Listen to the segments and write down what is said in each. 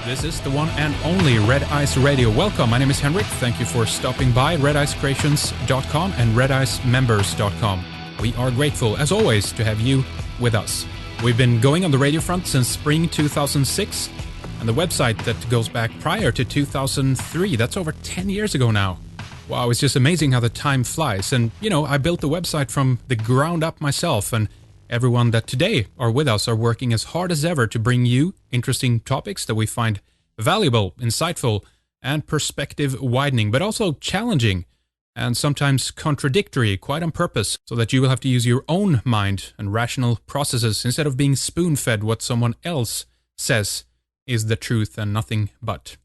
This is the one and only Red Ice Radio. Welcome, my name is Henrik. Thank you for stopping by redicecreations.com and redicemembers.com. We are grateful, as always, to have you with us. We've been going on the radio front since spring 2006, and the website that goes back prior to 2003. That's over 10 years ago now. Wow, it's just amazing how the time flies. And, I built the website from the ground up myself, and everyone that today are with us are working as hard as ever to bring you interesting topics that we find valuable, insightful, and perspective widening, but also challenging and sometimes contradictory, quite on purpose, so that you will have to use your own mind and rational processes instead of being spoon-fed what someone else says is the truth and nothing but.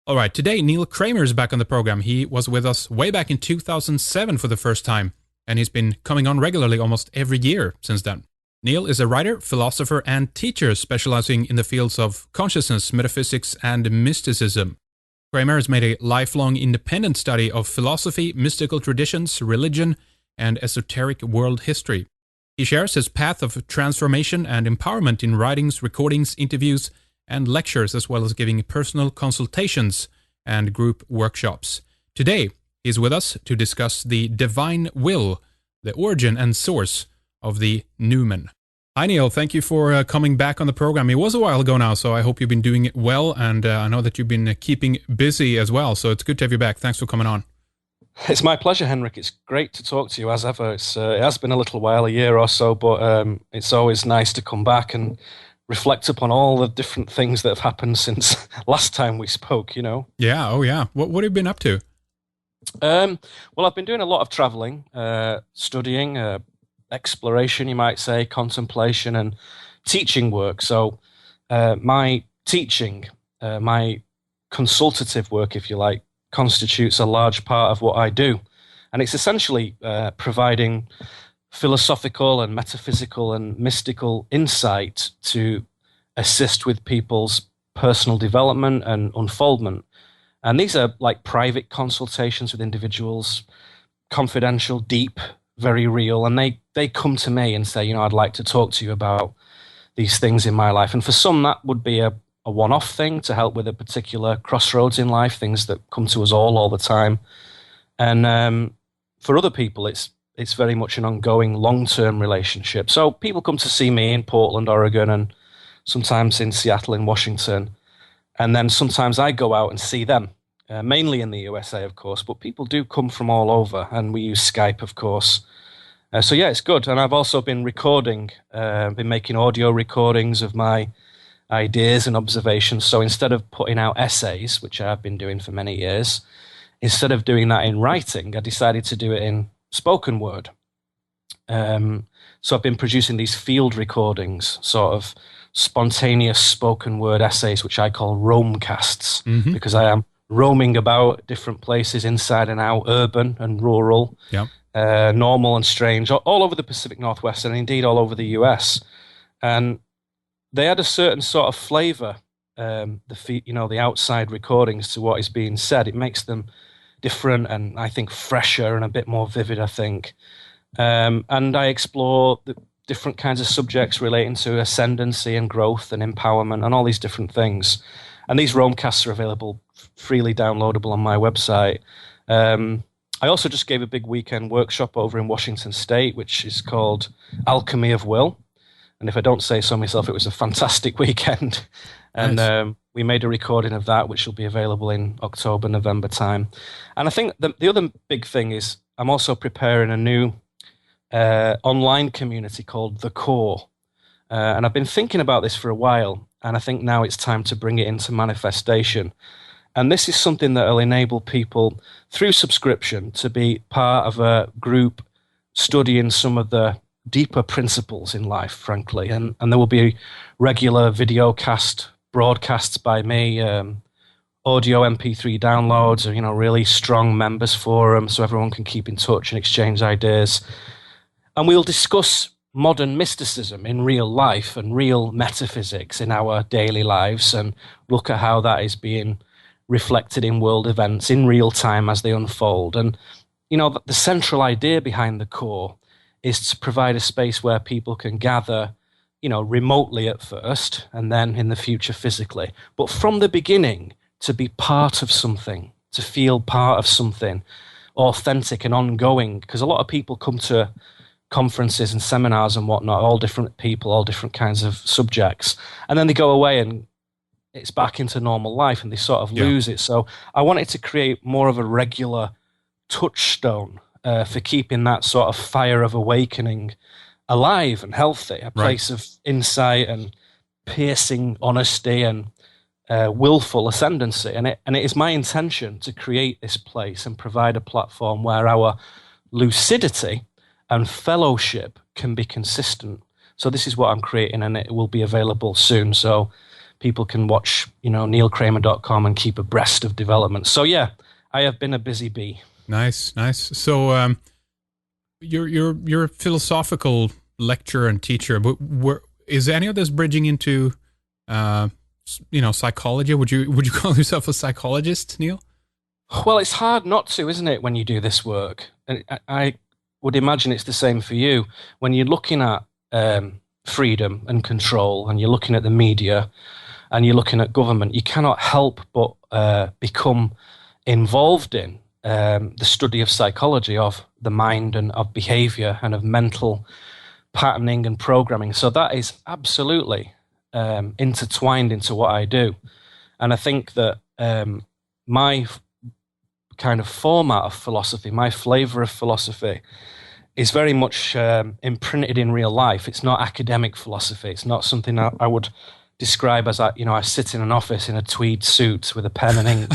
All right, today Neil Kramer is back on the program. He was with us way back in 2007 for the first time, and he's been coming on regularly almost every year since then. Neil is a writer, philosopher, and teacher specializing in the fields of consciousness, metaphysics, and mysticism. Kramer has made a lifelong independent study of philosophy, mystical traditions, religion, and esoteric world history. He shares his path of transformation and empowerment in writings, recordings, interviews, and lectures, as well as giving personal consultations and group workshops. Today, he's with us to discuss the divine will, the origin and source of the Numen. Hi Neil, thank you for coming back on the program. It was a while ago now, so I hope you've been doing it well, and I know that you've been keeping busy as well, so it's good to have you back. Thanks for coming on. It's my pleasure, Henrik. It's great to talk to you as ever. It has been a little while, a year or so, but it's always nice to come back and reflect upon all the different things that have happened since last time we spoke, Yeah, oh yeah. What have you been up to? Well, I've been doing a lot of traveling, studying, exploration, you might say, contemplation, and teaching work. So my teaching, my consultative work, if you like, constitutes a large part of what I do. And it's essentially providing philosophical and metaphysical and mystical insight to assist with people's personal development and unfoldment. And these are like private consultations with individuals, confidential, deep, very real, and they come to me and say, I'd like to talk to you about these things in my life. And for some, that would be a one-off thing to help with a particular crossroads in life, things that come to us all the time. And for other people, it's very much an ongoing, long-term relationship. So people come to see me in Portland, Oregon, and sometimes in Seattle, in Washington. And then sometimes I go out and see them. Mainly in the USA, of course, but people do come from all over, and we use Skype, of course. So yeah, it's good. And I've also been recording, been making audio recordings of my ideas and observations. So instead of putting out essays, which I've been doing for many years, instead of doing that in writing, I decided to do it in spoken word. So I've been producing these field recordings, sort of spontaneous spoken word essays, which I call roamcasts, because I am roaming about different places inside and out, urban and rural, normal and strange, all over the Pacific Northwest and indeed all over the US. And they had a certain sort of flavor, the outside recordings to what is being said. It makes them different and I think fresher and a bit more vivid, I think. And I explore the different kinds of subjects relating to ascendancy and growth and empowerment and all these different things. And these roamcasts are available freely downloadable on my website. I also just gave a big weekend workshop over in Washington State, which is called Alchemy of Will. And if I don't say so myself, it was a fantastic weekend. And nice. We made a recording of that, which will be available in October, November time. And I think the other big thing is I'm also preparing a new online community called The Core. And I've been thinking about this for a while, and I think now it's time to bring it into manifestation. And this is something that will enable people through subscription to be part of a group studying some of the deeper principles in life, frankly. And there will be regular video broadcasts by me, audio MP3 downloads, or, really strong members forum so everyone can keep in touch and exchange ideas. And we'll discuss modern mysticism in real life and real metaphysics in our daily lives and look at how that is being reflected in world events in real time as they unfold. And, the central idea behind the core is to provide a space where people can gather remotely at first, and then in the future physically. But from the beginning, to be part of something, to feel part of something authentic and ongoing, because a lot of people come to conferences and seminars and whatnot, all different people, all different kinds of subjects, and then they go away and it's back into normal life and they sort of lose it. So I wanted to create more of a regular touchstone for keeping that sort of fire of awakening alive and healthy, a place of insight and piercing honesty and willful ascendancy. And it is my intention to create this place and provide a platform where our lucidity and fellowship can be consistent. So this is what I'm creating, and it will be available soon. So people can watch, neilkramer.com and keep abreast of developments. So yeah, I have been a busy bee. Nice. So you're a philosophical lecturer and teacher, but is any of this bridging into psychology? Would you call yourself a psychologist, Neil? Well, it's hard not to, isn't it, when you do this work? And I would imagine it's the same for you. When you're looking at freedom and control, and you're looking at the media, and you're looking at government, you cannot help but become involved in the study of psychology, of the mind and of behavior and of mental patterning and programming. So that is absolutely intertwined into what I do. And I think that my kind of format of philosophy, my flavor of philosophy, is very much imprinted in real life. It's not academic philosophy. It's not something I would describe as I sit in an office in a tweed suit with a pen and ink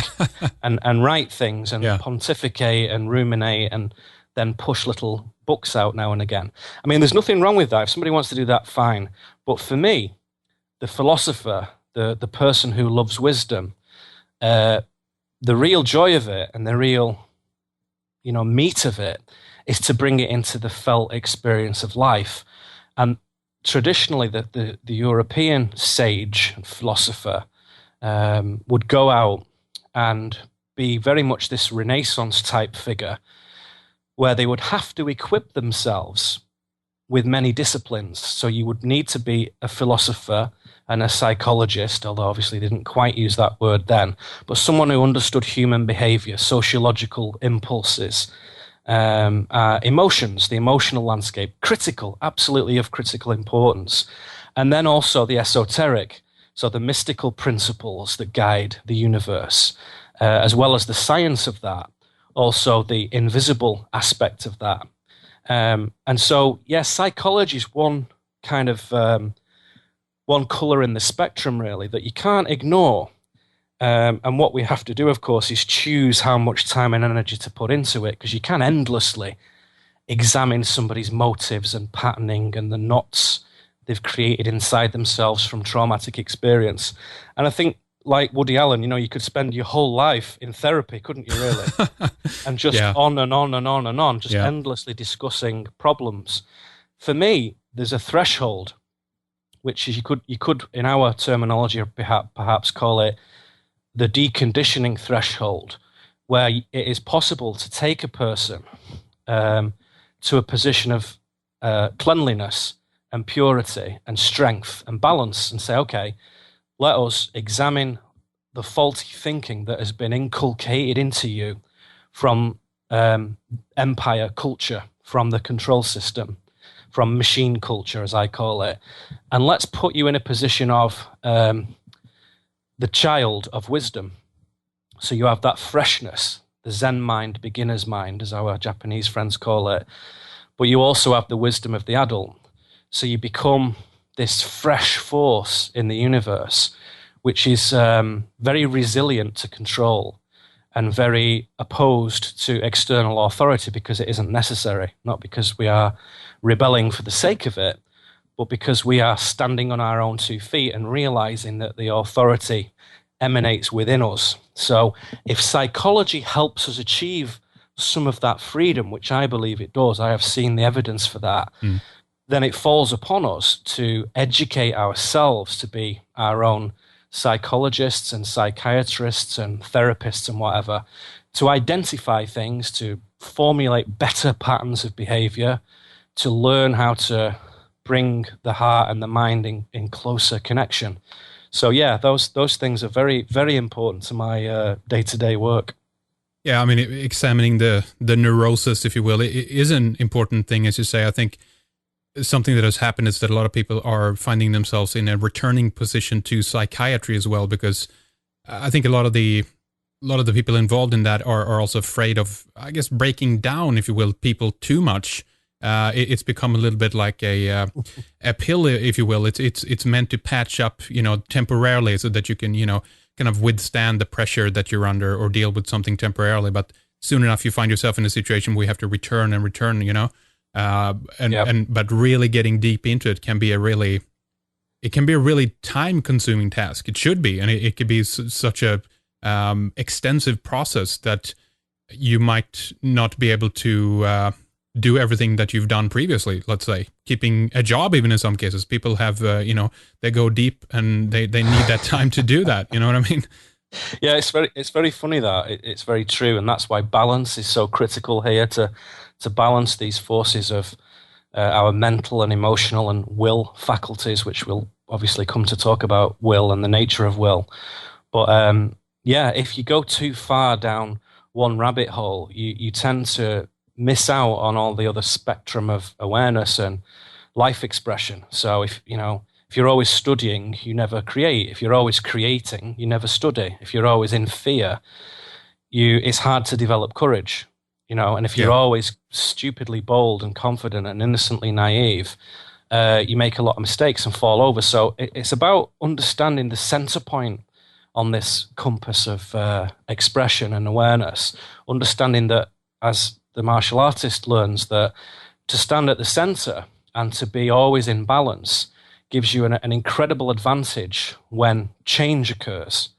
and write things and pontificate and ruminate and then push little books out now and again. I mean, there's nothing wrong with that. If somebody wants to do that, fine. But for me, the philosopher, the person who loves wisdom, the real joy of it and the real, meat of it is to bring it into the felt experience of life. And traditionally, the European sage and philosopher would go out and be very much this Renaissance type figure, where they would have to equip themselves with many disciplines. So you would need to be a philosopher and a psychologist, although obviously they didn't quite use that word then, but someone who understood human behavior, sociological impulses, emotions, the emotional landscape, absolutely of critical importance. And then also the esoteric, so the mystical principles that guide the universe, as well as the science of that, also the invisible aspect of that. And so, yes, psychology is one kind of, one color in the spectrum, really, that you can't ignore. And what we have to do, of course, is choose how much time and energy to put into it, because you can endlessly examine somebody's motives and patterning and the knots they've created inside themselves from traumatic experience. And I think, like Woody Allen, you could spend your whole life in therapy, couldn't you, really? And just on and on and on and on, just endlessly discussing problems. For me, there's a threshold, which is you could in our terminology, perhaps call it the deconditioning threshold, where it is possible to take a person to a position of cleanliness and purity and strength and balance and say, okay, let us examine the faulty thinking that has been inculcated into you from empire culture, from the control system, from machine culture, as I call it. And let's put you in a position of the child of wisdom. So you have that freshness, the Zen mind, beginner's mind, as our Japanese friends call it. But you also have the wisdom of the adult. So you become this fresh force in the universe, which is very resilient to control and very opposed to external authority because it isn't necessary, not because we are rebelling for the sake of it, but because we are standing on our own 2 feet and realizing that the authority emanates within us. So if psychology helps us achieve some of that freedom, which I believe it does, I have seen the evidence for that, then it falls upon us to educate ourselves to be our own psychologists and psychiatrists and therapists and whatever, to identify things, to formulate better patterns of behavior, to learn how to bring the heart and the mind in closer connection. So yeah, those things are very, very important to my day-to-day work. Yeah, I mean, examining the neurosis, if you will, it is an important thing, as you say. I think something that has happened is that a lot of people are finding themselves in a returning position to psychiatry as well, because I think a lot of the people involved in that are also afraid of, I guess, breaking down, if you will, people too much. It's become a little bit like a pill, if you will. It's meant to patch up, temporarily, so that you can, kind of withstand the pressure that you're under or deal with something temporarily. But soon enough, you find yourself in a situation where you have to return, but really getting deep into it can be a really time-consuming task. It should be, and it could be such a extensive process that you might not be able to do everything that you've done previously. Let's say keeping a job, even in some cases, people have they go deep and they need that time to do that. You know what I mean? Yeah, it's very funny that it's very true, and that's why balance is so critical here, to balance these forces of our mental and emotional and will faculties, which we'll obviously come to talk about will and the nature of will. But if you go too far down one rabbit hole, you tend to miss out on all the other spectrum of awareness and life expression. So if you're always studying, you never create. If you're always creating, you never study. If you're always in fear, it's hard to develop courage. And if you're always stupidly bold and confident and innocently naive, you make a lot of mistakes and fall over. So it's about understanding the center point on this compass of expression and awareness, understanding that, as the martial artist learns, that to stand at the center and to be always in balance gives you an incredible advantage when change occurs.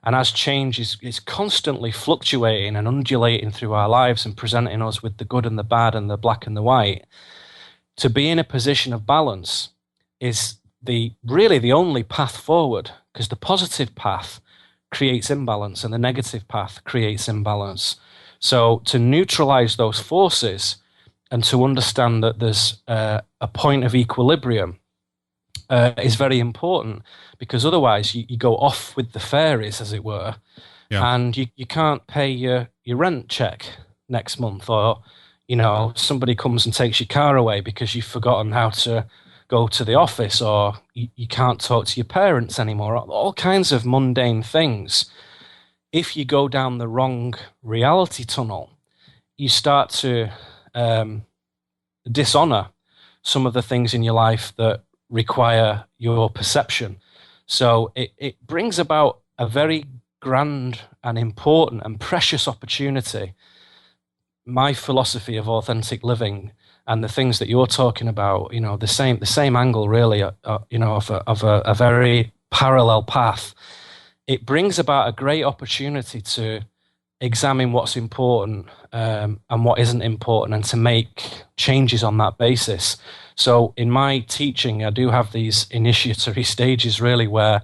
And as change is constantly fluctuating and undulating through our lives and presenting us with the good and the bad and the black and the white, to be in a position of balance is really the only path forward, because the positive path creates imbalance and the negative path creates imbalance. So to neutralize those forces and to understand that there's a point of equilibrium is very important, because otherwise you go off with the fairies, as it were, and you can't pay your rent check next month, or somebody comes and takes your car away because you've forgotten how to go to the office, or you can't talk to your parents anymore, all kinds of mundane things. If you go down the wrong reality tunnel, you start to dishonor some of the things in your life that require your perception. So it brings about a very grand and important and precious opportunity. My philosophy of authentic living and the things that you're talking about, the same angle really, of a very parallel path. It brings about a great opportunity to examine what's important and what isn't important, and to make changes on that basis. So in my teaching, I do have these initiatory stages, really, where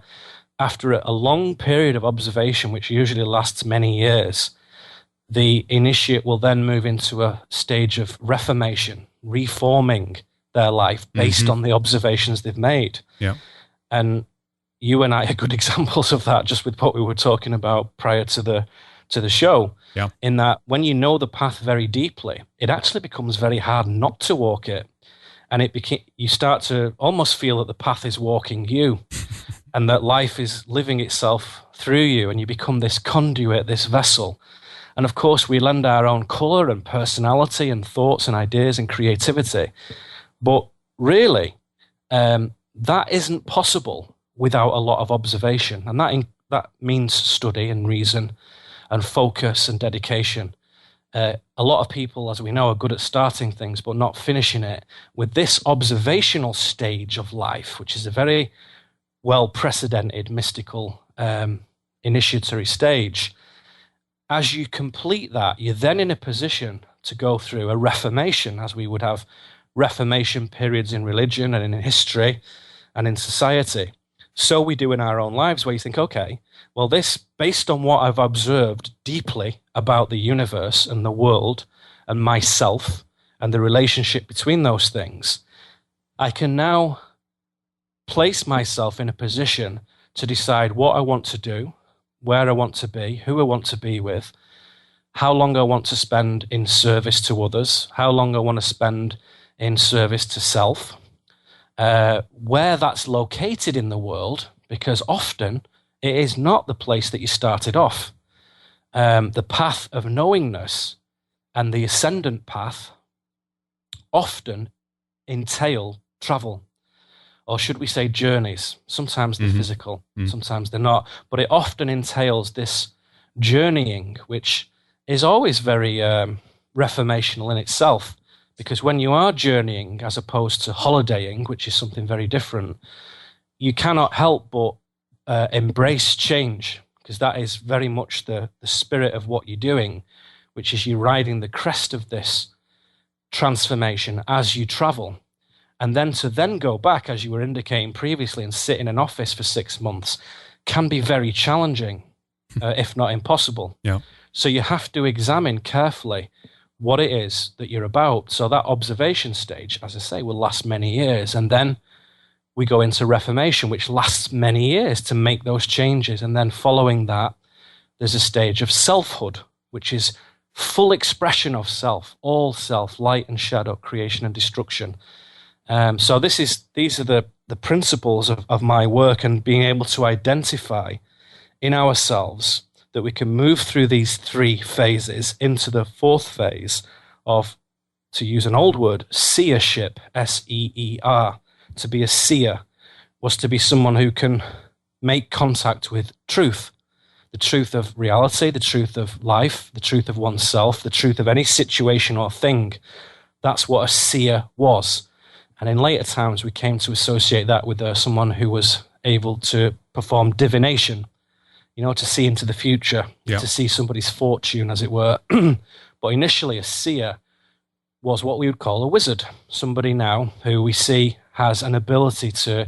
after a long period of observation, which usually lasts many years, the initiate will then move into a stage of reformation, reforming their life based on the observations they've made. Yeah. And you and I are good examples of that, just with what we were talking about prior to the show. Yeah. In that, when you know the path very deeply, it actually becomes very hard not to walk it. And you start to almost feel that the path is walking you and that life is living itself through you, and you become this conduit, this vessel. And of course, we lend our own color and personality and thoughts and ideas and creativity. But really, that isn't possible without a lot of observation. And that means study and reason and focus and dedication. A lot of people, as we know, are good at starting things but not finishing it. With this observational stage of life, which is a very well-precedented mystical initiatory stage, as you complete that, you're then in a position to go through a reformation, as we would have reformation periods in religion and in history and in society. So we do in our own lives, where you think, okay, well, this, based on what I've observed deeply about the universe and the world and myself and the relationship between those things, I can now place myself in a position to decide what I want to do, where I want to be, who I want to be with, how long I want to spend in service to others, how long I want to spend in service to self, where that's located in the world, because often it is not the place that you started off. The path of knowingness and the ascendant path often entail travel, or should we say journeys. Sometimes they're physical, sometimes they're not, but it often entails this journeying, which is always very reformational in itself, because when you are journeying as opposed to holidaying, which is something very different, you cannot help but embrace change, because that is very much the spirit of what you're doing, which is you riding the crest of this transformation as you travel. And then to then go back, as you were indicating previously, and sit in an office for 6 months can be very challenging, if not impossible. Yeah. So you have to examine carefully what it is that you're about. So that observation stage, as I say, will last many years. And then we go into reformation, which lasts many years to make those changes. And then following that, there's a stage of selfhood, which is full expression of self, all self, light and shadow, creation and destruction. So these are the principles of my work, and being able to identify in ourselves that we can move through these 3 phases into the 4th phase of, to use an old word, seership, S-E-E-R. To be a seer was to be someone who can make contact with truth, the truth of reality, the truth of life, the truth of oneself, the truth of any situation or thing. That's what a seer was. And in later times, we came to associate that with someone who was able to perform divination, to see into the future, to see somebody's fortune, as it were. But initially, a seer was what we would call a wizard, somebody now who we see has an ability to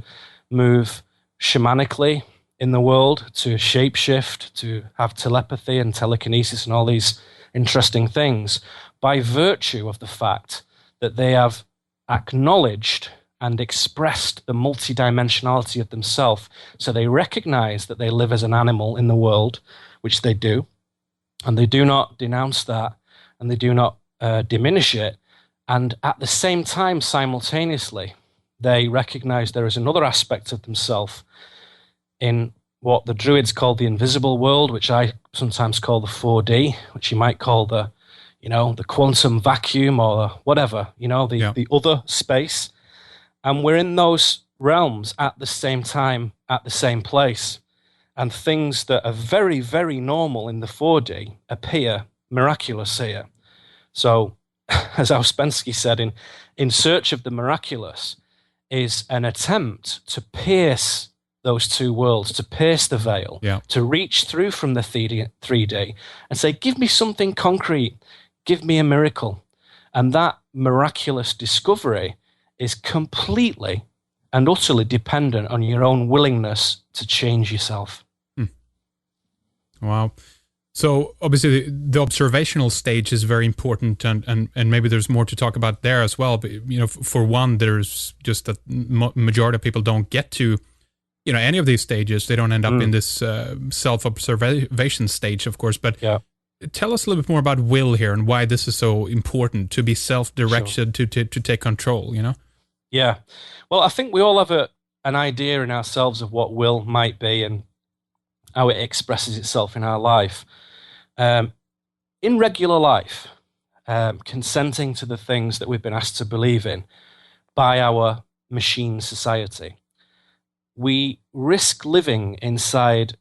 move shamanically in the world, to shapeshift, to have telepathy and telekinesis and all these interesting things, by virtue of the fact that they have acknowledged and expressed the multidimensionality of themselves. So they recognize that they live as an animal in the world, which they do, and they do not denounce that, and they do not diminish it. And at the same time, simultaneously, they recognize there is another aspect of themselves in what the Druids called the invisible world, which I sometimes call the 4D, which you might call the quantum vacuum or whatever, the other space. And we're in those realms at the same time, at the same place. And things that are very, very normal in the 4D appear miraculous here. So, as Ouspensky said, in search of the miraculous is an attempt to pierce those 2 worlds, to pierce the veil, to reach through from the 3D and say, give me something concrete. Give me a miracle. And that miraculous discovery is completely and utterly dependent on your own willingness to change yourself. Wow. So obviously the observational stage is very important, and maybe there's more to talk about there as well. But, for one, there's just that majority of people don't get to, any of these stages. They don't end up in this self-observation stage, of course. But tell us a little bit more about will here and why this is so important, to be self-directed, to take control, Yeah. Well, I think we all have an idea in ourselves of what will might be and how it expresses itself in our life. In regular life, consenting to the things that we've been asked to believe in by our machine society, we risk living inside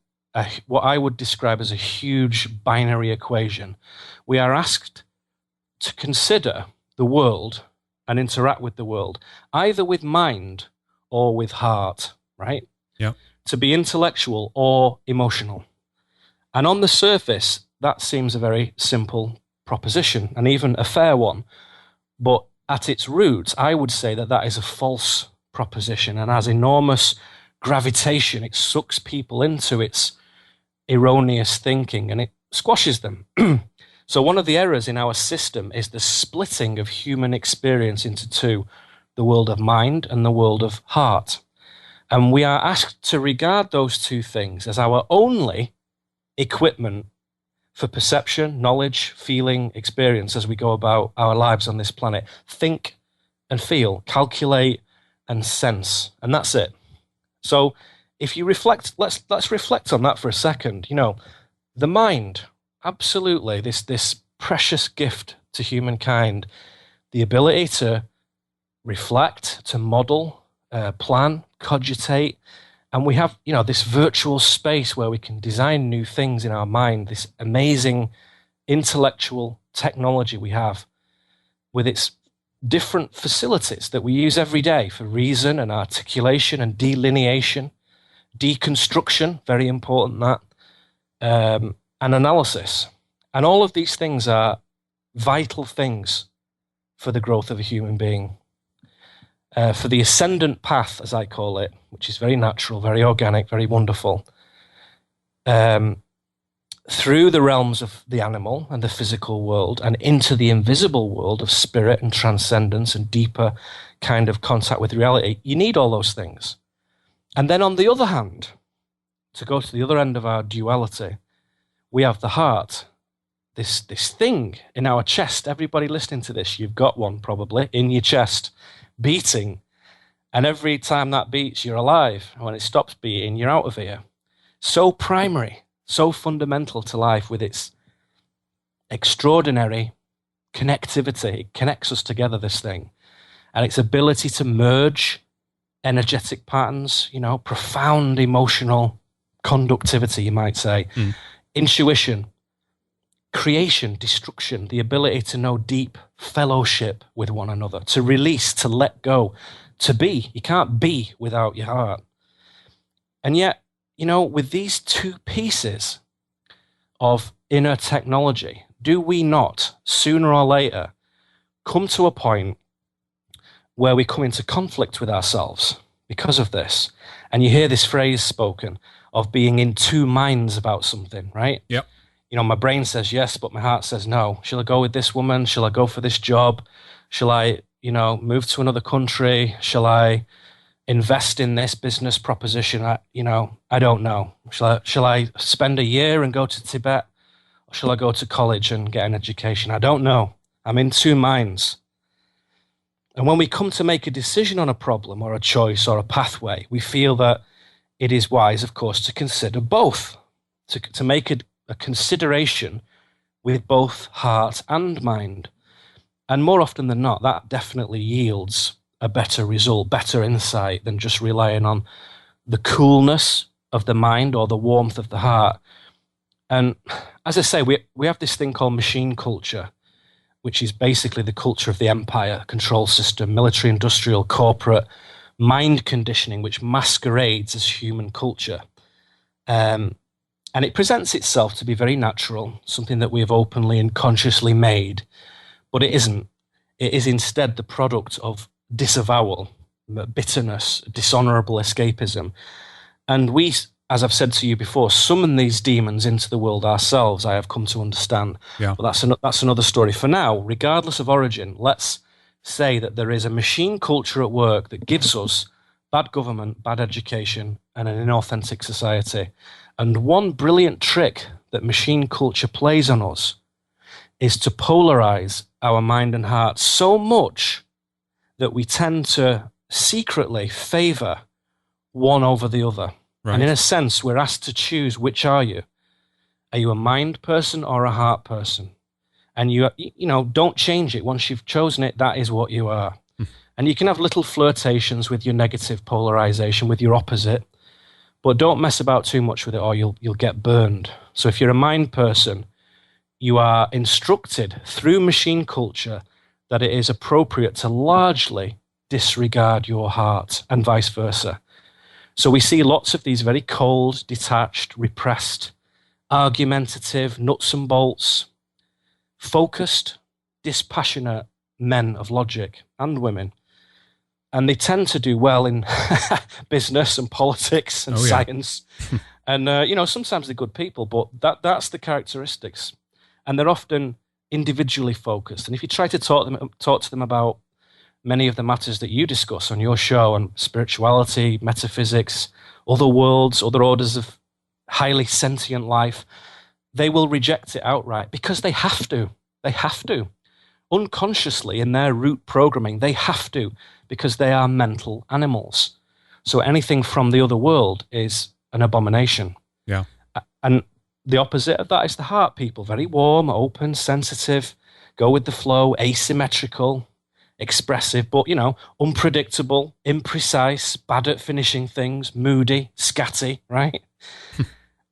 what I would describe as a huge binary equation. We are asked to consider the world and interact with the world, either with mind or with heart, right? Yeah. To be intellectual or emotional. And on the surface, that seems a very simple proposition, and even a fair one. But at its roots, I would say that is a false proposition and has enormous gravitation. It sucks people into its erroneous thinking and it squashes them. So one of the errors in our system is the splitting of human experience into 2, the world of mind and the world of heart. And we are asked to regard those two things as our only equipment for perception, knowledge, feeling, experience as we go about our lives on this planet. Think and feel, calculate and sense, and that's it. So if you reflect, let's reflect on that for a second. You know, the mind, absolutely, this precious gift to humankind, the ability to reflect, to model, plan, cogitate, and we have, you know, this virtual space where we can design new things in our mind, this amazing intellectual technology we have with its different facilities that we use every day for reason and articulation and delineation, deconstruction, very important that, and analysis. And all of these things are vital things for the growth of a human being. For the ascendant path, as I call it, which is very natural, very organic, very wonderful, through the realms of the animal and the physical world and into the invisible world of spirit and transcendence and deeper kind of contact with reality, you need all those things. And then on the other hand, to go to the other end of our duality, we have the heart, this thing in our chest. Everybody listening to this, you've got one probably in your chest, beating, and every time that beats, you're alive. When it stops beating, you're out of here. So primary, so fundamental to life with its extraordinary connectivity. It connects us together, this thing, and its ability to merge energetic patterns, you know, profound emotional conductivity, you might say, intuition, creation, destruction, the ability to know deep fellowship with one another, to release, to let go, to be. You can't be without your heart. And yet, you know, with these two pieces of inner technology, do we not, sooner or later, come to a point where we come into conflict with ourselves because of this? And you hear this phrase spoken of being in two minds about something, right? Yep. You know, my brain says yes, but my heart says no. Shall I go with this woman? Shall I go for this job? Shall I, you know, move to another country? Shall I invest in this business proposition? I don't know. Shall I spend a year and go to Tibet? Or shall I go to college and get an education? I don't know. I'm in two minds. And when we come to make a decision on a problem or a choice or a pathway, we feel that it is wise, of course, to consider both, to make a consideration with both heart and mind. And more often than not, that definitely yields a better result, better insight than just relying on the coolness of the mind or the warmth of the heart. And as I say, we have this thing called machine culture, which is basically the culture of the empire, control system, military, industrial, corporate, mind conditioning, which masquerades as human culture. And it presents itself to be very natural, something that we have openly and consciously made, but it isn't. It is instead the product of disavowal, bitterness, dishonorable escapism. And we, as I've said to you before, summon these demons into the world ourselves, I have come to understand. Yeah. But that's another story. For now, regardless of origin, let's say that there is a machine culture at work that gives us bad government, bad education, and an inauthentic society. And one brilliant trick that machine culture plays on us is to polarize our mind and heart so much that we tend to secretly favor one over the other. Right. And in a sense, we're asked to choose, which are you? Are you a mind person or a heart person? And you know, don't change it. Once you've chosen it, that is what you are. And you can have little flirtations with your negative polarization, with your opposite, but don't mess about too much with it or you'll get burned. So if you're a mind person, you are instructed through machine culture that it is appropriate to largely disregard your heart and vice versa. So we see lots of these very cold, detached, repressed, argumentative, nuts and bolts, focused, dispassionate men of logic and women. And they tend to do well in business and politics and science. And, you know, sometimes they're good people, but that's the characteristics. And they're often individually focused. And if you try to talk to them about many of the matters that you discuss on your show on spirituality, metaphysics, other worlds, other orders of highly sentient life, they will reject it outright because they have to. They have to. Unconsciously, in their root programming, they have to, because they are mental animals. So anything from the other world is an abomination. Yeah. And the opposite of that is the heart people. Very warm, open, sensitive, go with the flow, asymmetrical, expressive, but, unpredictable, imprecise, bad at finishing things, moody, scatty, right?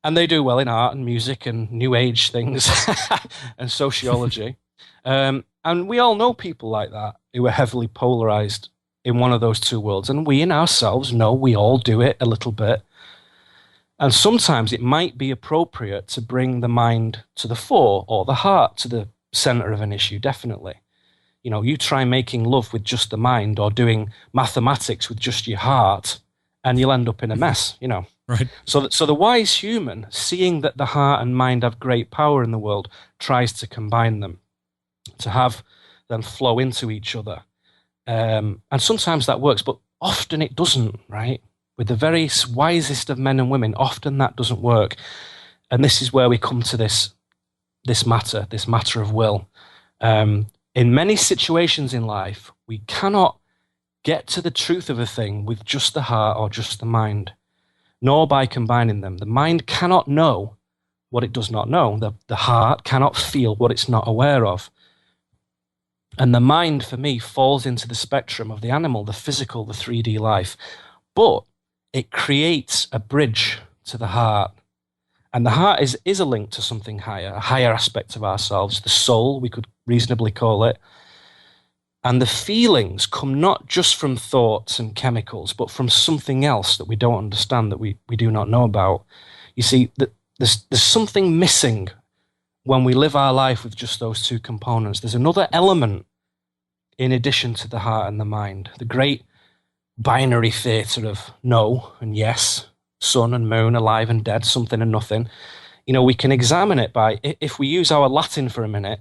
And they do well in art and music and new age things and sociology. And we all know people like that who are heavily polarized in one of those two worlds. And we in ourselves know we all do it a little bit. And sometimes it might be appropriate to bring the mind to the fore or the heart to the center of an issue, definitely. You try making love with just the mind or doing mathematics with just your heart, and you'll end up in a mess, Right. So the wise human, seeing that the heart and mind have great power in the world, tries to combine them, to have them flow into each other. And sometimes that works, but often it doesn't, right? With the very wisest of men and women, often that doesn't work. And this is where we come to this matter of will. In many situations in life, we cannot get to the truth of a thing with just the heart or just the mind, nor by combining them. The mind cannot know what it does not know. The heart cannot feel what it's not aware of. And the mind, for me, falls into the spectrum of the animal, the physical, the 3D life. But it creates a bridge to the heart. And the heart is a link to something higher, a higher aspect of ourselves, the soul, we could reasonably call it. And the feelings come not just from thoughts and chemicals, but from something else that we don't understand, that we do not know about. You see, there's something missing when we live our life with just those two components. There's another element in addition to the heart and the mind, the great binary theatre of no and yes, sun and moon, alive and dead, something and nothing. We can examine it by, if we use our Latin for a minute,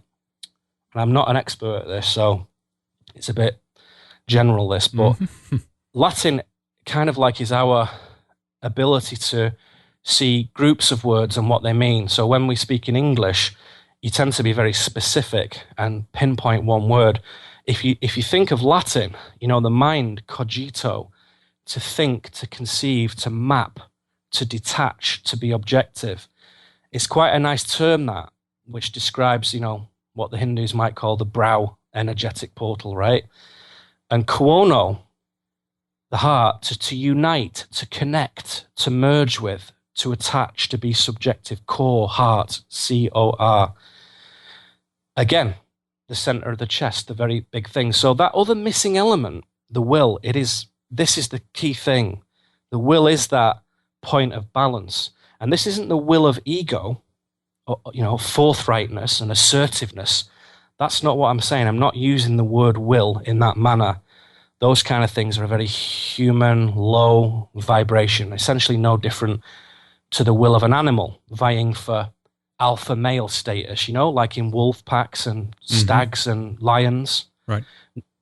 and I'm not an expert at this, so it's a bit general this, but Latin kind of like is our ability to see groups of words and what they mean. So when we speak in English, you tend to be very specific and pinpoint one word. If you think of Latin, the mind, cogito, to think, to conceive, to map, to detach, to be objective. It's quite a nice term, that, which describes, what the Hindus might call the brow energetic portal, right? And kuono, the heart, to unite, to connect, to merge with, to attach, to be subjective, core, heart, C-O-R. Again, the center of the chest, the very big thing. So that other missing element, the will, this is the key thing. The will is that point of balance. And this isn't the will of ego, or, forthrightness and assertiveness. That's not what I'm saying. I'm not using the word will in that manner. Those kind of things are a very human, low vibration, essentially no different to the will of an animal vying for alpha male status, like in wolf packs and stags and lions. Right.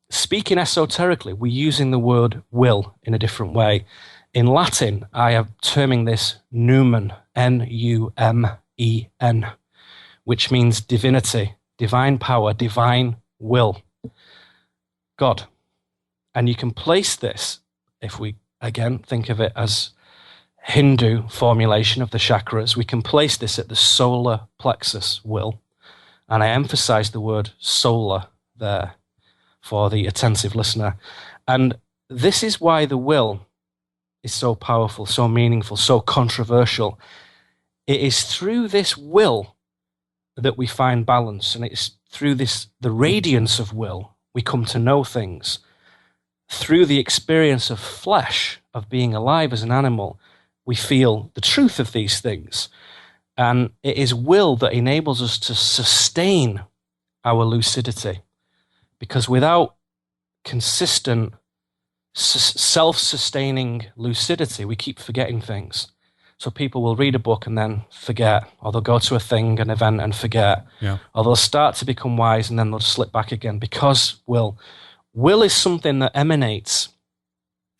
Speaking esoterically, we're using the word will in a different way. In Latin, I am terming this numen, N-U-M-E-N, which means divinity, divine power, divine will, God. And you can place this, if we, again, think of it as Hindu formulation of the chakras, we can place this at the solar plexus will. And I emphasize the word solar there for the attentive listener. And this is why the will is so powerful, so meaningful, so controversial. It is through this will that we find balance, and it's through the radiance of will we come to know things. Through the experience of flesh, of being alive as an animal, we feel the truth of these things. And it is will that enables us to sustain our lucidity. Because without consistent, self-sustaining lucidity, we keep forgetting things. So people will read a book and then forget, or they'll go to a thing, an event, and forget. Yeah. Or they'll start to become wise and then they'll slip back again, because will Will is something that emanates,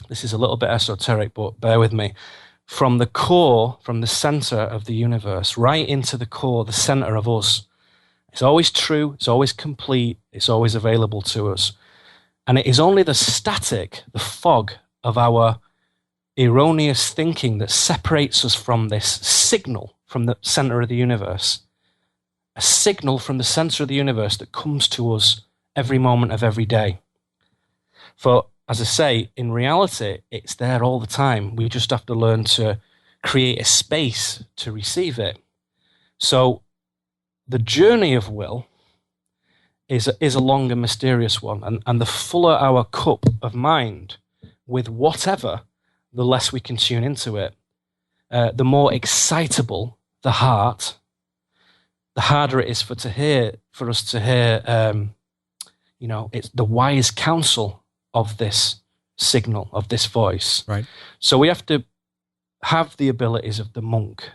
this is a little bit esoteric, but bear with me, from the core, from the center of the universe, right into the core, the center of us. It's always true, it's always complete, it's always available to us. And it is only the static, the fog of our erroneous thinking that separates us from this signal from the center of the universe. A signal from the center of the universe that comes to us every moment of every day. For, as I say, in reality, it's there all the time. We just have to learn to create a space to receive it. So the journey of will is a long and mysterious one. And the fuller our cup of mind with whatever, the less we can tune into it. The more excitable the heart, the harder it is for us to hear, it's the wise counsel of this signal, of this voice. Right. So we have to have the abilities of the monk,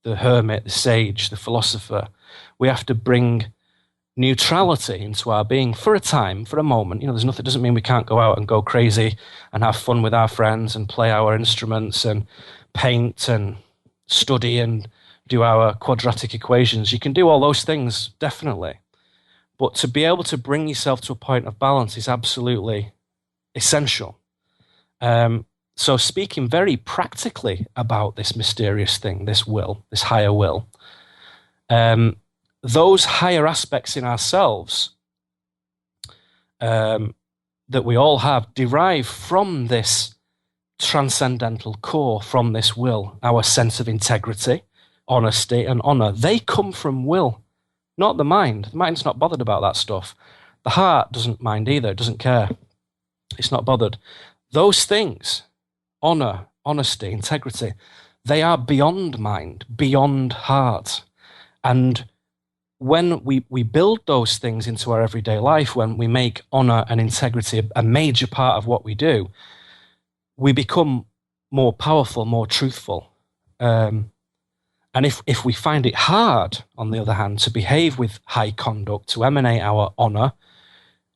the hermit, the sage, the philosopher. We have to bring neutrality into our being for a time, for a moment. There's nothing, doesn't mean we can't go out and go crazy and have fun with our friends and play our instruments and paint and study and do our quadratic equations. You can do all those things, definitely. But to be able to bring yourself to a point of balance is absolutely essential. So speaking very practically about this mysterious thing, this will, this higher will, those higher aspects in ourselves that we all have derive from this transcendental core, from this will, our sense of integrity, honesty, and honor. They come from will, not the mind. The mind's not bothered about that stuff. The heart doesn't mind either, it doesn't care. It's not bothered. Those things, honor, honesty, integrity, they are beyond mind, beyond heart. And when we build those things into our everyday life, when we make honor and integrity a major part of what we do, we become more powerful, more truthful. And if we find it hard, on the other hand, to behave with high conduct, to emanate our honor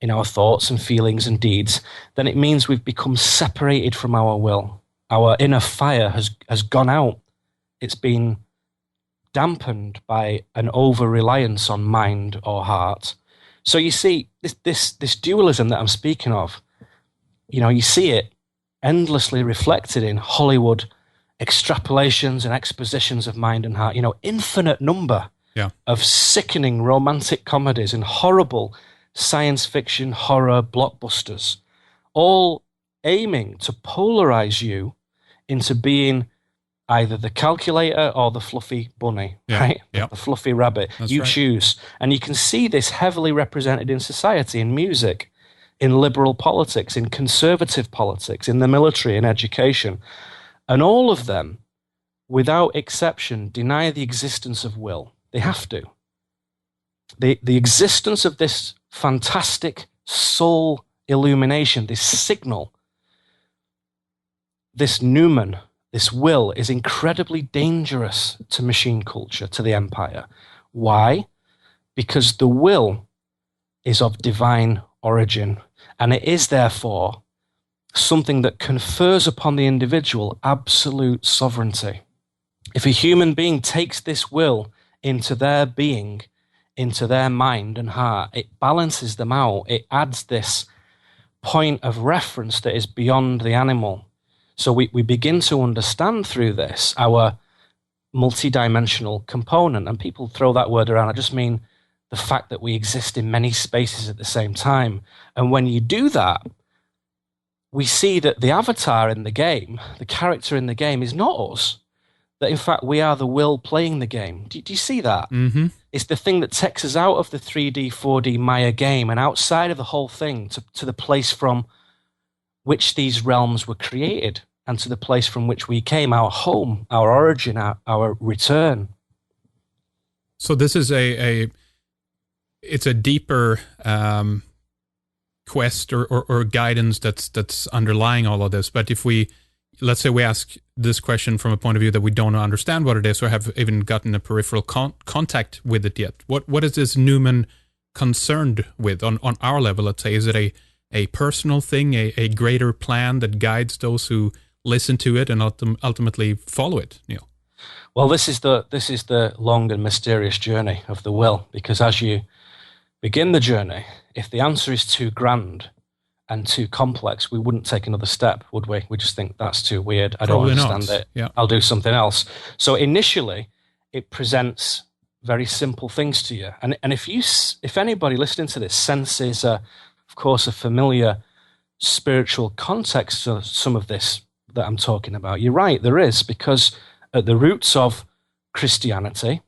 in our thoughts and feelings and deeds, then it means we've become separated from our will. Our inner fire has gone out. It's been dampened by an over-reliance on mind or heart. So you see, this dualism that I'm speaking of, you see it endlessly reflected in Hollywood extrapolations and expositions of mind and heart. Infinite number of sickening romantic comedies and horrible science fiction, horror blockbusters, all aiming to polarize you into being either the calculator or the fluffy bunny, right? Yeah. The fluffy rabbit. That's you right. Choose. And you can see this heavily represented in society, in music, in liberal politics, in conservative politics, in the military, in education. And all of them, without exception, deny the existence of will. They have to. The existence of this fantastic soul illumination, this signal, this noumen, this will is incredibly dangerous to machine culture, to the empire. Why? Because the will is of divine origin, and it is therefore something that confers upon the individual absolute sovereignty. If a human being takes this will into their being, into their mind and heart, it balances them out. It adds this point of reference that is beyond the animal. So we begin to understand through this our multidimensional component. And people throw that word around. I just mean the fact that we exist in many spaces at the same time. And when you do that, we see that the avatar in the game, the character in the game, is not us. That in fact we are the will playing the game. Do you see that? Mm-hmm. It's the thing that takes us out of the 3D, 4D Maya game and outside of the whole thing to the place from which these realms were created and to the place from which we came, our home, our origin, our return. So this is it's a deeper quest or guidance that's underlying all of this. But if let's say we ask this question from a point of view that we don't understand what it is or have even gotten a peripheral contact with it yet, what is this Newman concerned with on our level? Let's say, is it a a personal thing, a greater plan that guides those who listen to it and ultimately follow it, Neil? Well, this is the long and mysterious journey of the will, because as you begin the journey, if the answer is too grand and too complex, we wouldn't take another step, would we? We just think that's too weird. I don't understand it. Yeah. I'll do something else. So initially, it presents very simple things to you. And if anybody listening to this senses, of course, a familiar spiritual context to some of this that I'm talking about, you're right, there is, because at the roots of Christianity,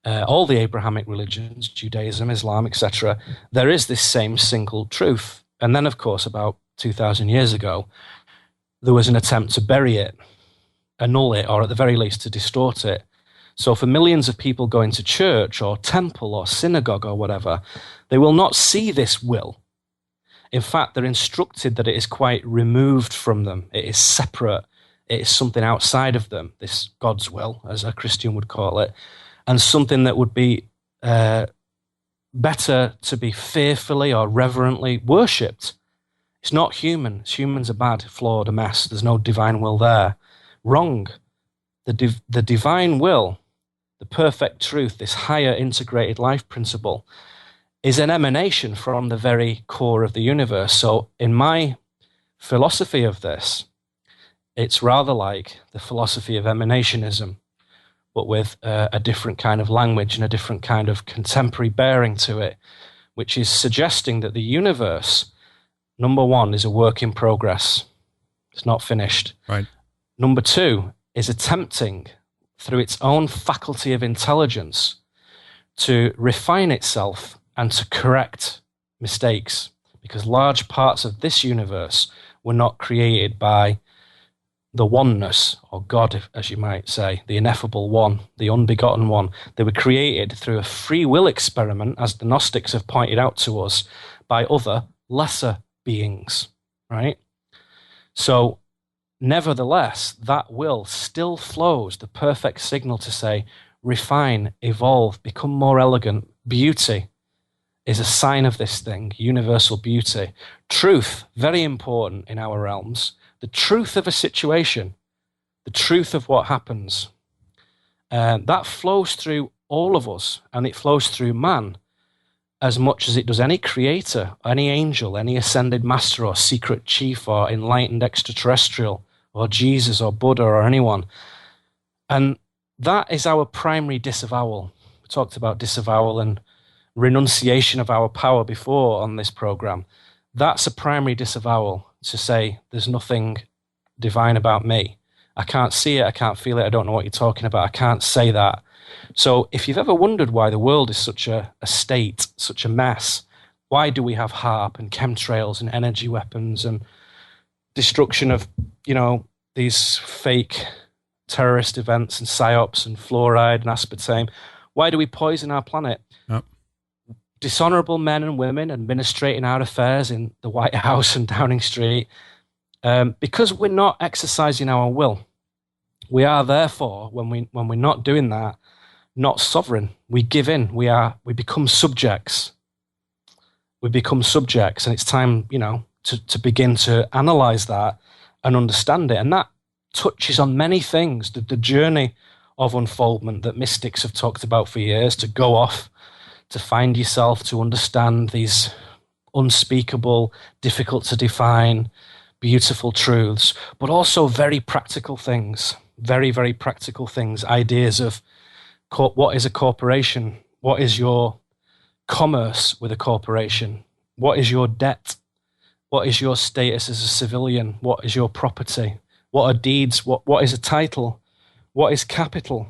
all the Abrahamic religions, Judaism, Islam, etc., there is this same single truth. And then, of course, about 2,000 years ago, there was an attempt to bury it, annul it, or at the very least to distort it. So for millions of people going to church or temple or synagogue or whatever, they will not see this will. In fact, they're instructed that it is quite removed from them. It is separate. It is something outside of them, this God's will, as a Christian would call it, and something that would be better to be fearfully or reverently worshipped. It's not human. Humans are bad, flawed, a mess. There's no divine will there. Wrong. The divine will, the perfect truth, this higher integrated life principle, is an emanation from the very core of the universe. So in my philosophy of this, it's rather like the philosophy of emanationism, but with a different kind of language and a different kind of contemporary bearing to it, which is suggesting that the universe, number one, is a work in progress. It's not finished. Right. Number two, is attempting, through its own faculty of intelligence, to refine itself and to correct mistakes, because large parts of this universe were not created by the oneness, or God, as you might say, the ineffable one, the unbegotten one. They were created through a free will experiment, as the Gnostics have pointed out to us, by other lesser beings, right? So, nevertheless, that will still flows, the perfect signal to say, refine, evolve, become more elegant. Beauty is a sign of this thing, universal beauty. Truth, very important in our realms. The truth of a situation, the truth of what happens, that flows through all of us, and it flows through man as much as it does any creator, any angel, any ascended master or secret chief or enlightened extraterrestrial or Jesus or Buddha or anyone. And that is our primary disavowal. We talked about disavowal and renunciation of our power before on this program. That's a primary disavowal, to say there's nothing divine about me. I can't see it, I can't feel it, I don't know what you're talking about, I can't say that. So if you've ever wondered why the world is such a state, such a mess, why do we have HAARP and chemtrails and energy weapons and destruction of, these fake terrorist events and psyops and fluoride and aspartame? Why do we poison our planet? Yep. Dishonorable men and women administrating our affairs in the White House and Downing Street, because we're not exercising our will. We are therefore, when we're not doing that, not sovereign. We give in. We become subjects. We become subjects, and it's time, to begin to analyze that and understand it. And that touches on many things. The journey of unfoldment that mystics have talked about for years, to go off, to find yourself, to understand these unspeakable, difficult to define, beautiful truths, but also very practical things, very, very practical things, ideas of what is a corporation? What is your commerce with a corporation? What is your debt? What is your status as a civilian? What is your property? What are deeds? What is a title? What is capital?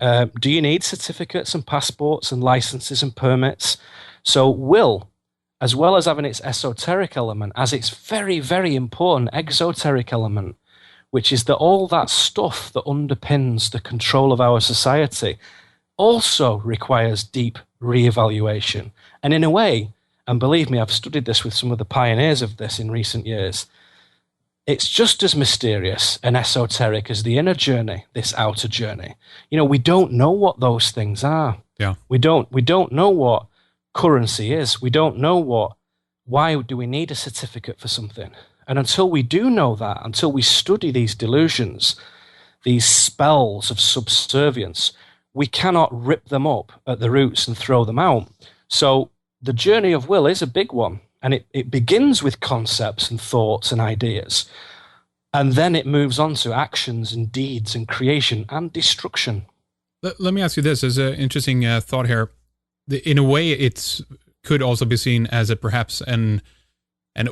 Do you need certificates and passports and licenses and permits? So will, as well as having its esoteric element, as its very, very important exoteric element, which is that all that stuff that underpins the control of our society also requires deep reevaluation. And in a way, and believe me, I've studied this with some of the pioneers of this in recent years, it's just as mysterious and esoteric as the inner journey, this outer journey. We don't know what those things are. Yeah. We don't know what currency is. We don't know what why do we need a certificate for something? And until we do know that, until we study these delusions, these spells of subservience, we cannot rip them up at the roots and throw them out. So the journey of will is a big one. And it begins with concepts and thoughts and ideas. And then it moves on to actions and deeds and creation and destruction. Let me ask you this. There's an interesting thought here. In a way, it could also be seen as perhaps an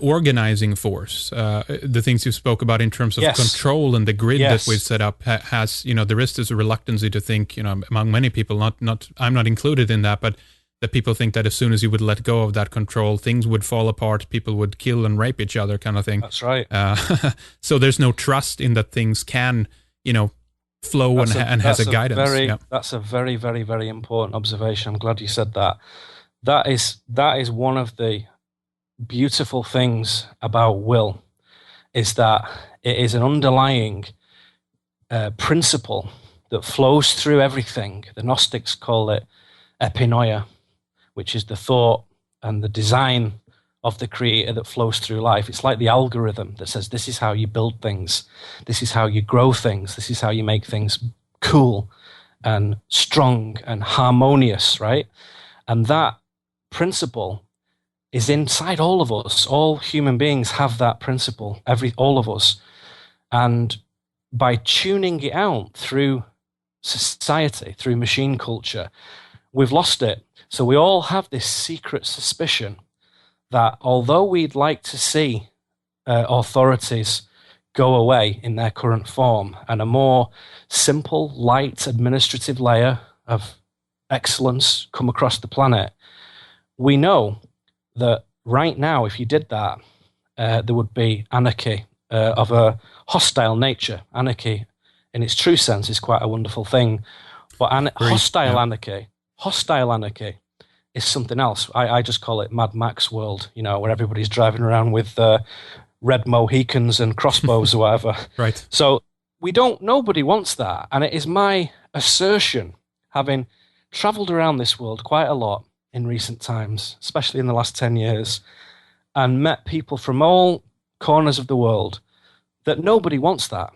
organizing force. The things you spoke about in terms of control and the grid that we've set up has, there is this reluctancy to think, among many people, not I'm not included in that, but that people think that as soon as you would let go of that control, things would fall apart, people would kill and rape each other, kind of thing. That's right. So there's no trust in that things can, flow and has a guidance. That's a very, very, very important observation. I'm glad you said that. That is one of the beautiful things about will, is that it is an underlying principle that flows through everything. The Gnostics call it epinoia, which is the thought and the design of the creator that flows through life. It's like the algorithm that says, this is how you build things. This is how you grow things. This is how you make things cool and strong and harmonious, right? And that principle is inside all of us. All human beings have that principle, all of us. And by tuning it out through society, through machine culture, we've lost it. So we all have this secret suspicion that although we'd like to see authorities go away in their current form and a more simple, light administrative layer of excellence come across the planet, we know that right now, if you did that, there would be anarchy of a hostile nature. Anarchy, in its true sense, is quite a wonderful thing. But hostile anarchy is something else. I just call it Mad Max world, where everybody's driving around with red Mohicans and crossbows or whatever. Right. So nobody wants that. And it is my assertion, having traveled around this world quite a lot in recent times, especially in the last 10 years, and met people from all corners of the world, that nobody wants that.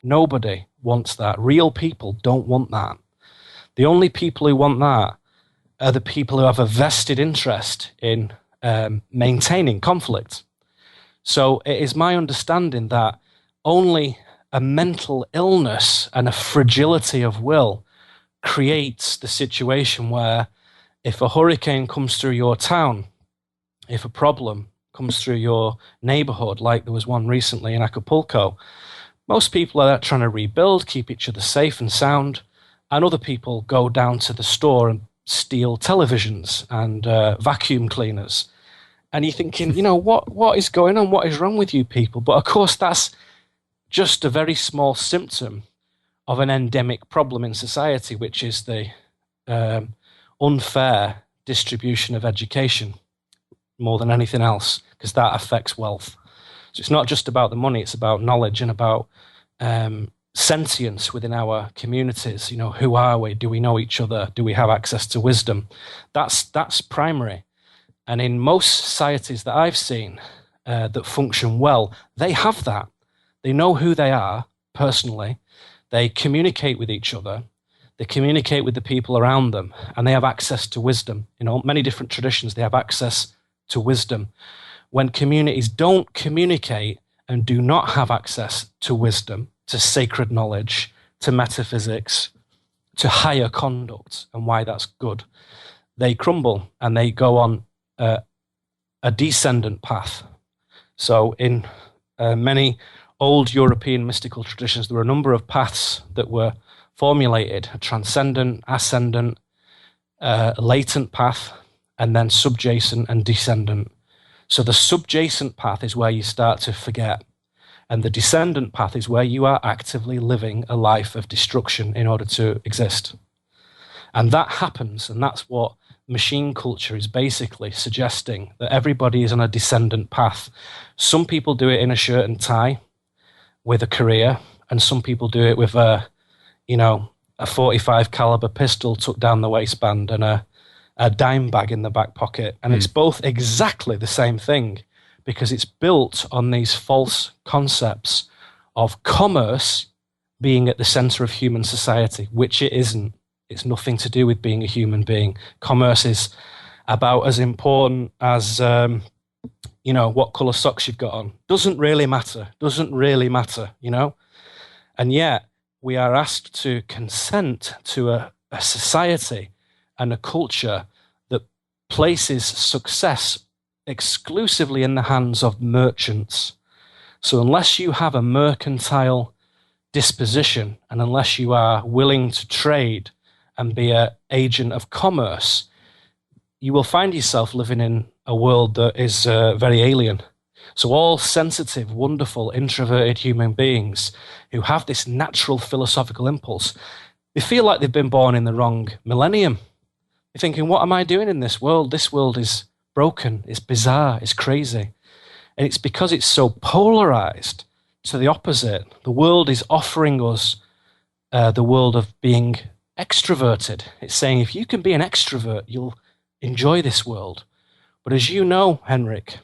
Nobody wants that. Real people don't want that. The only people who want that are the people who have a vested interest in maintaining conflict. So it is my understanding that only a mental illness and a fragility of will creates the situation where if a hurricane comes through your town, if a problem comes through your neighborhood, like there was one recently in Acapulco, most people are trying to rebuild, keep each other safe and sound, and other people go down to the store and steal televisions and vacuum cleaners. And you're thinking, what is going on? What is wrong with you people? But of course, that's just a very small symptom of an endemic problem in society, which is the unfair distribution of education more than anything else, because that affects wealth. So it's not just about the money, it's about knowledge and about sentience within our communities. Who are we? Do we know each other? Do we have access to wisdom? That's primary. And in most societies that I've seen that function well, they have that. They know who they are personally. They communicate with each other. They communicate with the people around them, and they have access to wisdom. Many different traditions, they have access to wisdom. When communities don't communicate and do not have access to wisdom, to sacred knowledge, to metaphysics, to higher conduct, and why that's good, they crumble and they go on a descendant path. So in many old European mystical traditions, there were a number of paths that were formulated: a transcendent, ascendant, latent path, and then subjacent and descendant. So the subjacent path is where you start to forget, and the descendant path is where you are actively living a life of destruction in order to exist. And that happens, and that's what machine culture is basically suggesting, that everybody is on a descendant path. Some people do it in a shirt and tie with a career, and some people do it with a 45 caliber pistol tucked down the waistband and a dime bag in the back pocket. And it's both exactly the same thing, because it's built on these false concepts of commerce being at the center of human society, which it isn't. It's nothing to do with being a human being. Commerce is about as important as, what color socks you've got on. Doesn't really matter, And yet we are asked to consent to a society and a culture that places success exclusively in the hands of merchants. So unless you have a mercantile disposition, and unless you are willing to trade and be an agent of commerce, you will find yourself living in a world that is very alien. So all sensitive, wonderful, introverted human beings who have this natural philosophical impulse, they feel like they've been born in the wrong millennium. They're thinking, what am I doing in this world? This world is broken, it's bizarre, it's crazy. And it's because it's so polarized to the opposite. The world is offering us the world of being extroverted. It's saying, if you can be an extrovert, you'll enjoy this world. But as you know, Henrik,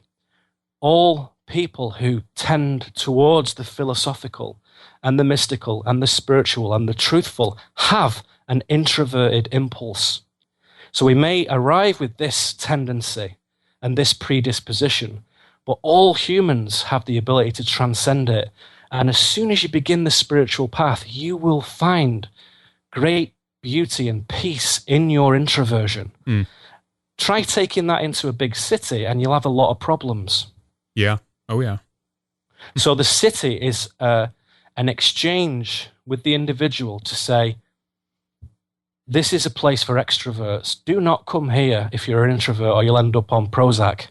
all people who tend towards the philosophical and the mystical and the spiritual and the truthful have an introverted impulse. So we may arrive with this tendency and this predisposition, but all humans have the ability to transcend it. And as soon as you begin the spiritual path, you will find great beauty and peace in your introversion. Try taking that into a big city and you'll have a lot of problems. Yeah. Oh, yeah. So the city is an exchange with the individual to say, this is a place for extroverts. Do not come here if you're an introvert, or you'll end up on Prozac.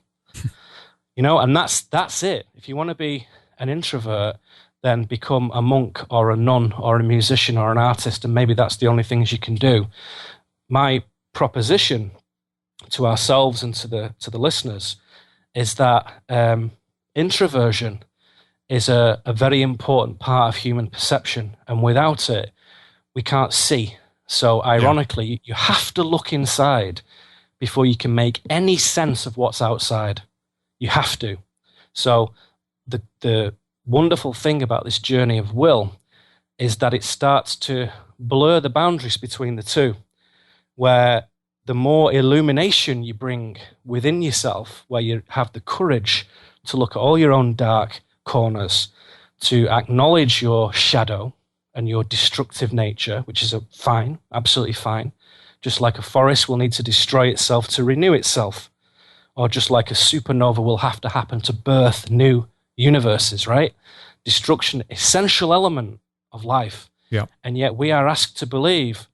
And that's it. If you want to be an introvert, then become a monk or a nun or a musician or an artist, and maybe that's the only things you can do. My proposition to ourselves and to the listeners is that introversion is a very important part of human perception, and without it, we can't see. So ironically, you have to look inside before you can make any sense of what's outside. You have to. So the wonderful thing about this journey of will is that it starts to blur the boundaries between the two, where the more illumination you bring within yourself, where you have the courage to look at all your own dark corners, to acknowledge your shadow and your destructive nature, which is fine, absolutely fine. Just like a forest will need to destroy itself to renew itself, or just like a supernova will have to happen to birth new universes, right? Destruction, essential element of life. Yeah. And yet we are asked to believe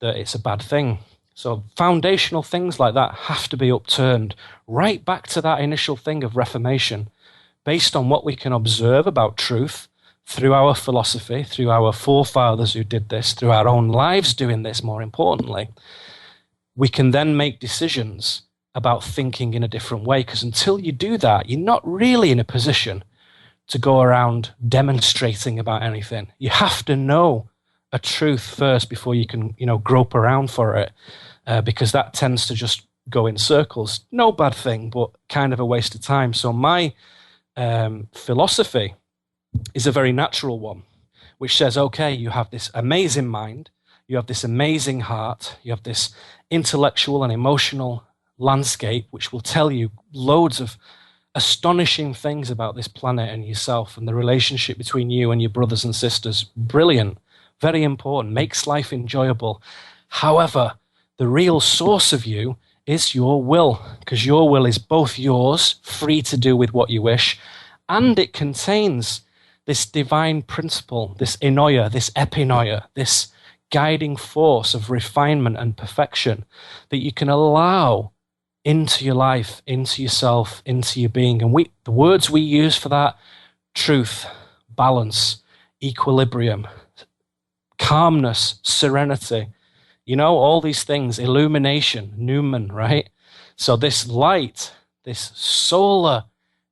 that it's a bad thing. So foundational things like that have to be upturned right back to that initial thing of Reformation, based on what we can observe about truth through our philosophy, through our forefathers who did this, through our own lives doing this, more importantly. We can then make decisions about thinking in a different way, because until you do that, you're not really in a position to go around demonstrating about anything. You have to know a truth first before you can, grope around for it, because that tends to just go in circles. No bad thing, but kind of a waste of time. So my philosophy is a very natural one, which says, okay, you have this amazing mind, you have this amazing heart, you have this intellectual and emotional landscape, which will tell you loads of astonishing things about this planet and yourself and the relationship between you and your brothers and sisters. Brilliant, very important, makes life enjoyable. However, the real source of you is your will, because your will is both yours, free to do with what you wish, and it contains this divine principle, this enoia, this epinoia, this guiding force of refinement and perfection that you can allow into your life, into yourself, into your being. And the words we use for that: truth, balance, equilibrium, calmness, serenity, all these things, illumination, Newman, right? So this light, this solar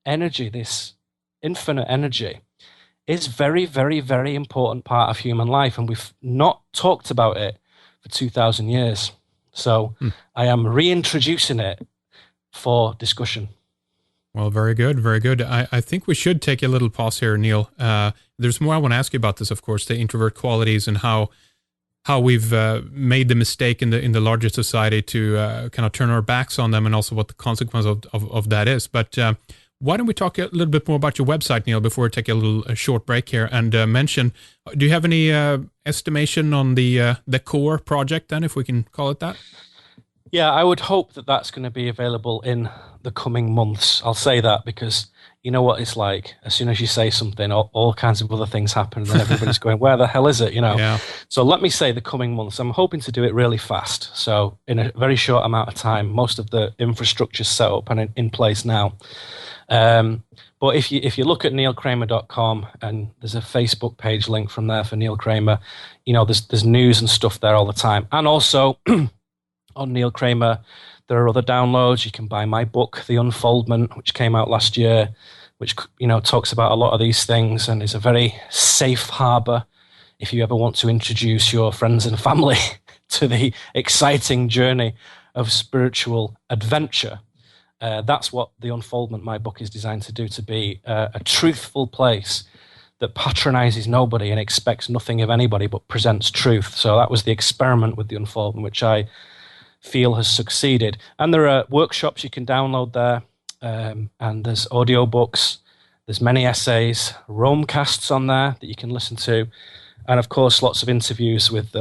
energy, this infinite energy is very, very, very important part of human life. And we've not talked about it for 2,000 years. So I am reintroducing it for discussion. Well, very good, very good. I think we should take a little pause here, Neil. There's more I want to ask you about this, of course, the introvert qualities and how we've made the mistake in the larger society to kind of turn our backs on them, and also what the consequence of that is. But why don't we talk a little bit more about your website, Neil, before we take a short break here, and mention, do you have any estimation on the core project then, if we can call it that? Yeah, I would hope that that's going to be available in the coming months. I'll say that because you know what it's like. As soon as you say something, all kinds of other things happen, and then everybody's going, where the hell is it? Yeah. So let me say the coming months. I'm hoping to do it really fast. So in a very short amount of time, most of the infrastructure's set up and in place now. But if you look at neilkramer.com, and there's a Facebook page link from there for Neil Kramer, there's news and stuff there all the time. And also on Neil Kramer, there are other downloads. You can buy my book, The Unfoldment, which came out last year, which talks about a lot of these things and is a very safe harbor if you ever want to introduce your friends and family to the exciting journey of spiritual adventure. That's what The Unfoldment, my book, is designed to do, to be a truthful place that patronizes nobody and expects nothing of anybody but presents truth. So that was the experiment with The Unfoldment, which I feel has succeeded. And there are workshops you can download there, and there's audiobooks, there's many essays, Romecasts on there that you can listen to, and of course lots of interviews with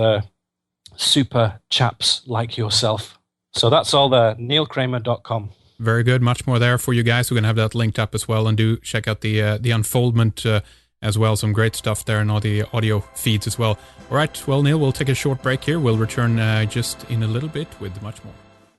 super chaps like yourself. So that's all there, neilkramer.com. Very good. Much more there for you guys. We're going to have that linked up as well, and do check out the Unfoldment as well. Some great stuff there, and all the audio feeds as well. All right. Well, Neil, we'll take a short break here. We'll return just in a little bit with much more.